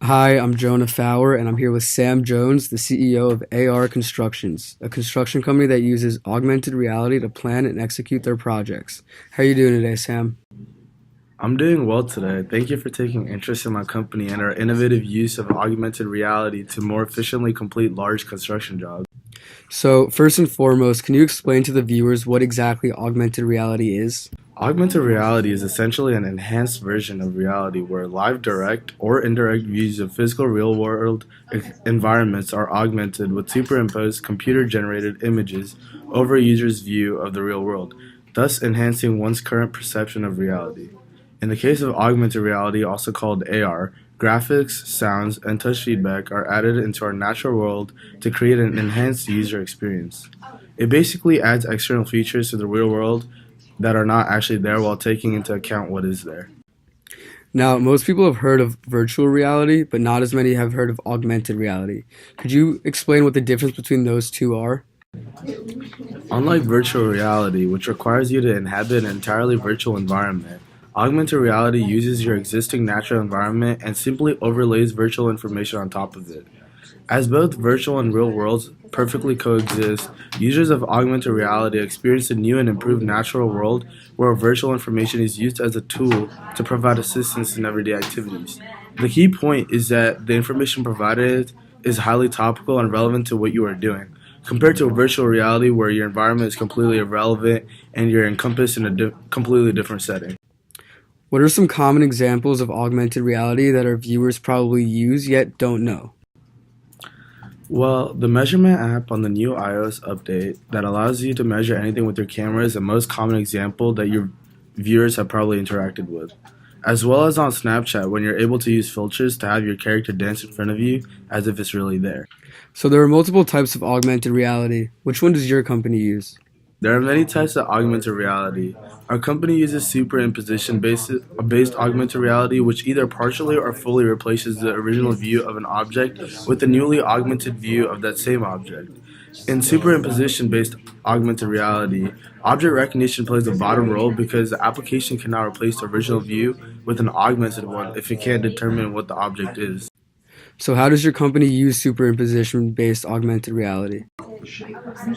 Hi, I'm Jonah Fowler, and I'm here with Sam Jones, the CEO of AR Constructions, a construction company that uses augmented reality to plan and execute their projects. How are you doing today, Sam? I'm doing well today. Thank you for taking interest in my company and our innovative use of augmented reality to more efficiently complete large construction jobs. So, first and foremost, can you explain to the viewers what exactly augmented reality is? Augmented reality is essentially an enhanced version of reality where live direct or indirect views of physical real world environments are augmented with superimposed computer generated images over a user's view of the real world, thus enhancing one's current perception of reality. In the case of augmented reality, also called AR, graphics, sounds, and touch feedback are added into our natural world to create an enhanced user experience. It basically adds external features to the real world that are not actually there while taking into account what is there. Now, most people have heard of virtual reality, but not as many have heard of augmented reality. Could you explain what the difference between those two are? Unlike virtual reality, which requires you to inhabit an entirely virtual environment, augmented reality uses your existing natural environment and simply overlays virtual information on top of it. As both virtual and real worlds perfectly coexist, users of augmented reality experience a new and improved natural world where virtual information is used as a tool to provide assistance in everyday activities. The key point is that the information provided is highly topical and relevant to what you are doing, compared to a virtual reality where your environment is completely irrelevant and you're encompassed in a completely different setting. What are some common examples of augmented reality that our viewers probably use yet don't know? Well, the measurement app on the new iOS update that allows you to measure anything with your camera is the most common example that your viewers have probably interacted with. As well as on Snapchat when you're able to use filters to have your character dance in front of you as if it's really there. So, there are multiple types of augmented reality. Which one does your company use? There are many types of augmented reality. Our company uses superimposition based augmented reality, which either partially or fully replaces the original view of an object with a newly augmented view of that same object. In superimposition based augmented reality, object recognition plays a vital role because the application cannot replace the original view with an augmented one if it can't determine what the object is. So, how does your company use superimposition based augmented reality?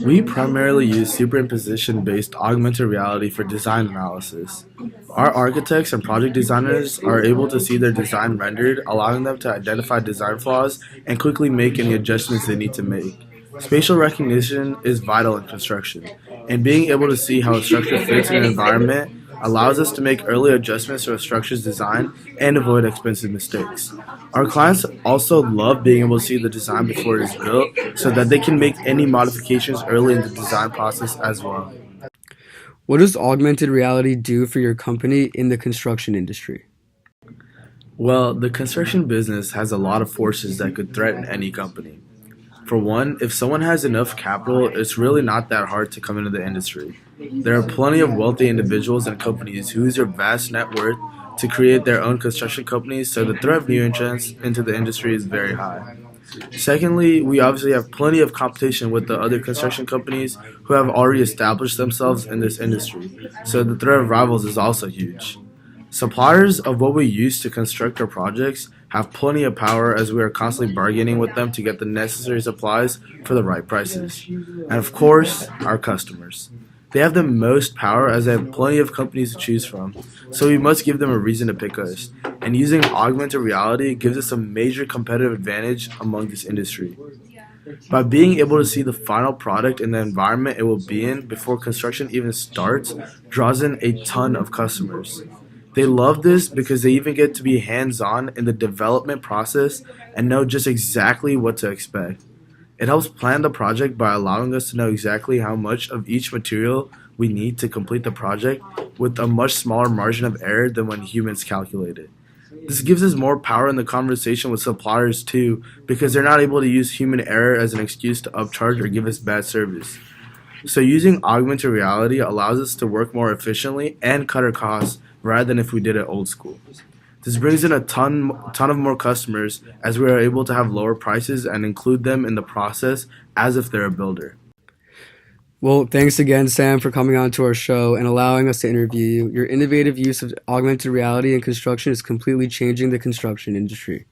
We primarily use superimposition based augmented reality for design analysis. Our architects and project designers are able to see their design rendered, allowing them to identify design flaws and quickly make any adjustments they need to make. Spatial recognition is vital in construction, and being able to see how a structure fits in an environment allows us to make early adjustments to a structure's design and avoid expensive mistakes. Our clients also love being able to see the design before it is built so that they can make any modifications early in the design process as well. What does augmented reality do for your company in the construction industry? Well, the construction business has a lot of forces that could threaten any company. For one, if someone has enough capital, it's really not that hard to come into the industry. There are plenty of wealthy individuals and companies who use their vast net worth to create their own construction companies, so the threat of new entrants into the industry is very high. Secondly, we obviously have plenty of competition with the other construction companies who have already established themselves in this industry, so the threat of rivals is also huge. Suppliers of what we use to construct our projects have plenty of power as we are constantly bargaining with them to get the necessary supplies for the right prices. And of course, our customers. They have the most power as they have plenty of companies to choose from, so we must give them a reason to pick us. And using augmented reality gives us a major competitive advantage among this industry. By being able to see the final product in the environment it will be in before construction even starts, draws in a ton of customers. They love this because they even get to be hands on in the development process and know just exactly what to expect. It helps plan the project by allowing us to know exactly how much of each material we need to complete the project with a much smaller margin of error than when humans calculate it. This gives us more power in the conversation with suppliers too, because they're not able to use human error as an excuse to upcharge or give us bad service. So using augmented reality allows us to work more efficiently and cut our costs rather than if we did it old school. This brings in a ton of more customers as we are able to have lower prices and include them in the process as if they're a builder. Well, thanks again, Sam, for coming on to our show and allowing us to interview you. Your innovative use of augmented reality in construction is completely changing the construction industry.